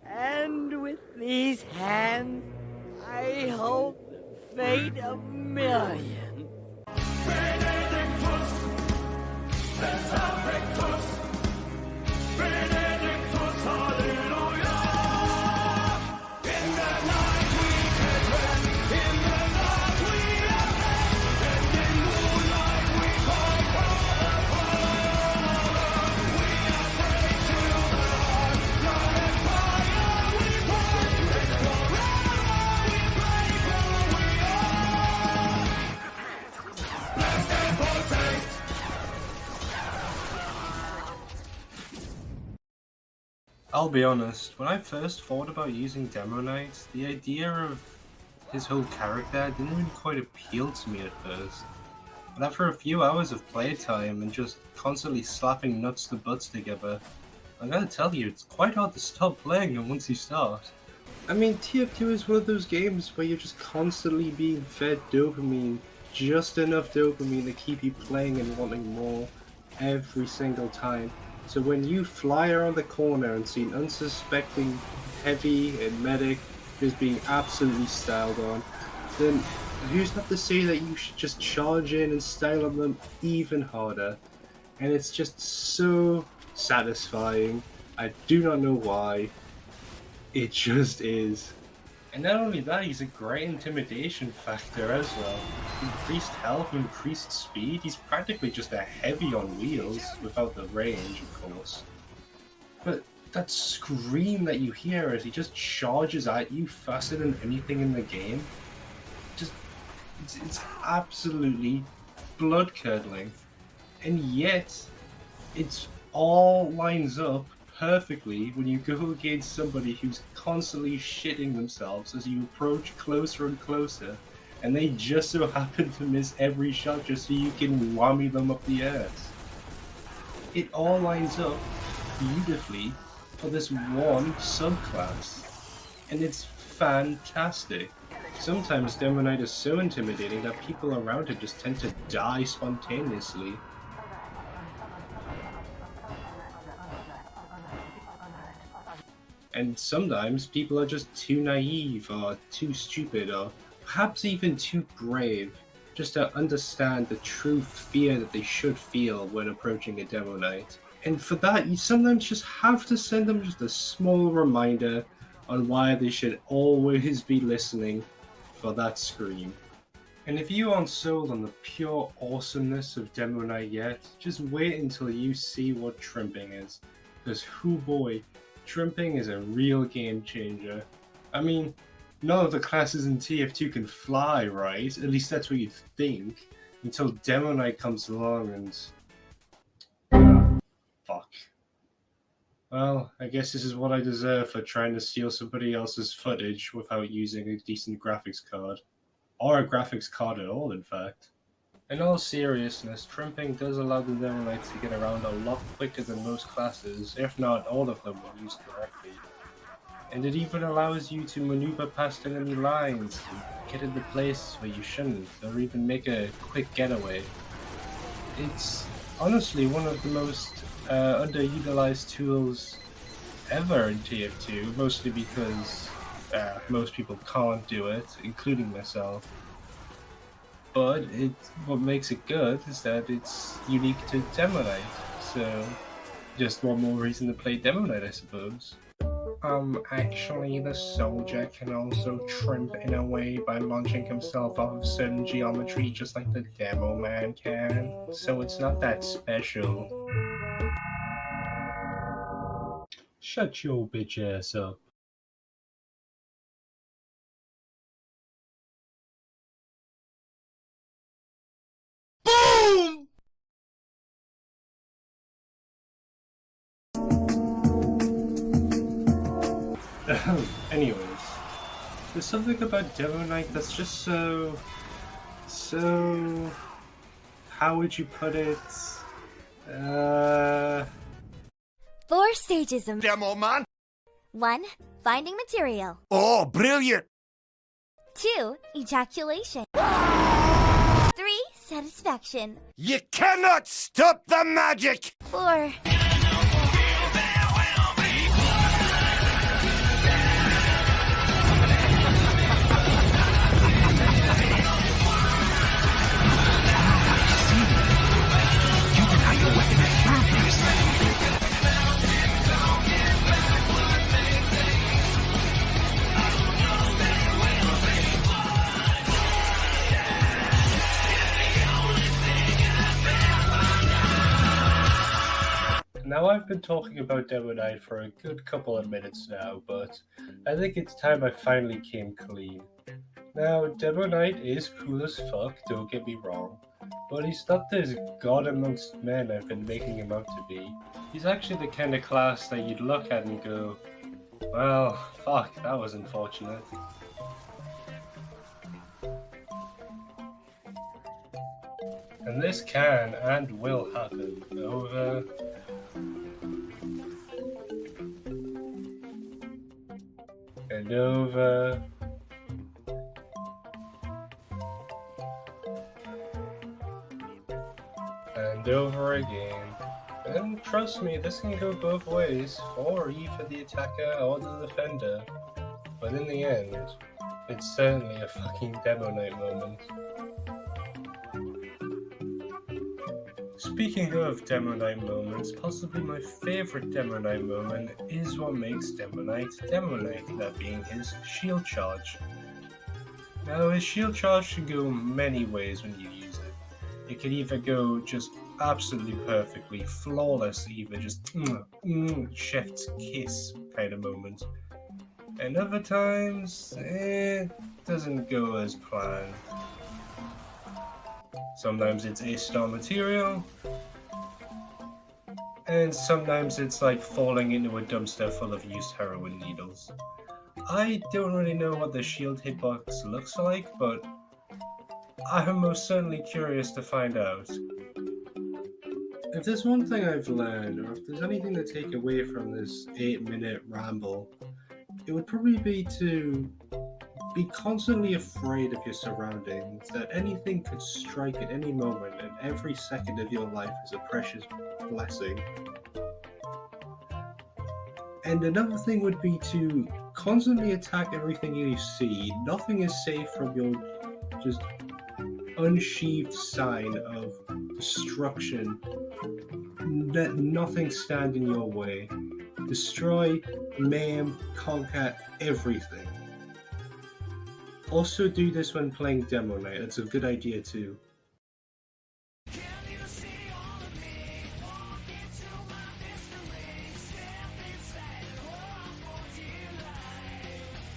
And with these hands, I hold the fate of millions. I'll be honest, when I first thought about using Demoknight, the idea of his whole character didn't really quite appeal to me at first. But after a few hours of playtime and just constantly slapping nuts to butts together, I gotta tell you, it's quite hard to stop playing them once you start. I mean, TF2 is one of those games where you're just constantly being fed dopamine, just enough dopamine to keep you playing and wanting more every single time. So when you fly around the corner and see an unsuspecting heavy and medic just being absolutely styled on, then who's not to say that you should just charge in and style on them even harder? And it's just so satisfying. I do not know why. It just is. And not only that, he's a great intimidation factor as well. Increased health, increased speed, he's practically just a heavy on wheels, without the range, of course. But that scream that you hear as he just charges at you faster than anything in the game, it's absolutely blood-curdling. And yet, it all lines up perfectly when you go against somebody who's constantly shitting themselves as you approach closer and closer, and they just so happen to miss every shot just so you can whammy them up the ass. It all lines up beautifully for this one subclass, and it's fantastic. Sometimes Demoknight is so intimidating that people around him just tend to die spontaneously. And sometimes people are just too naive or too stupid or perhaps even too brave just to understand the true fear that they should feel when approaching a Demoknight. And for that, you sometimes just have to send them just a small reminder on why they should always be listening for that scream. And if you aren't sold on the pure awesomeness of Demoknight yet, just wait until you see what trimping is. Because hoo boy, trimping is a real game changer. I mean, none of the classes in TF2 can fly, right? At least that's what you'd think. Until Demoknight comes along and... fuck. Well, I guess this is what I deserve for trying to steal somebody else's footage without using a decent graphics card. Or a graphics card at all, in fact. In all seriousness, trimping does allow the Demoknights to get around a lot quicker than most classes, if not all of them when used correctly. And it even allows you to maneuver past enemy lines, get into places where you shouldn't, or even make a quick getaway. It's honestly one of the most underutilized tools ever in TF2, mostly because most people can't do it, including myself. But what makes it good is that it's unique to Demoknight, so just one more reason to play Demoknight, I suppose. Actually, the soldier can also trimp in a way by launching himself off of certain geometry just like the demo man can, so it's not that special. Shut your bitch ass up. Boom! Anyways, there's something about Demoknight that's just so... how would you put it? 4 stages of Demo man. 1. Finding material. Oh, brilliant! 2. Ejaculation. 3. Satisfaction. You cannot stop the magic! 4. Now I've been talking about Demoknight for a good couple of minutes now, but I think it's time I finally came clean. Now, Demoknight is cool as fuck, don't get me wrong, but he's not this god amongst men I've been making him out to be. He's actually the kind of class that you'd look at and go, well, fuck, that was unfortunate. And this can and will happen over and over and over again. And trust me, this can go both ways, for either the attacker or the defender. But in the end, it's certainly a fucking Demoknight moment. Speaking of Demoknight moments, possibly my favourite Demoknight moment is what makes Demoknight Demoknight, that being his shield charge. Now, his shield charge can go many ways when you use it. It can either go just absolutely perfectly, flawless, either just chef's kiss kind of moment. And other times, it doesn't go as planned. Sometimes it's A-star material, and sometimes it's like falling into a dumpster full of used heroin needles. I don't really know what the shield hitbox looks like, but I'm most certainly curious to find out. If there's one thing I've learned, or if there's anything to take away from this 8-minute ramble, it would probably be to be constantly afraid of your surroundings, that anything could strike at any moment, and every second of your life is a precious blessing. And another thing would be to constantly attack everything you see. Nothing is safe from your just unsheathed sign of destruction. Let nothing stand in your way. Destroy, maim, conquer everything. Also do this when playing Demoknight, it's a good idea too.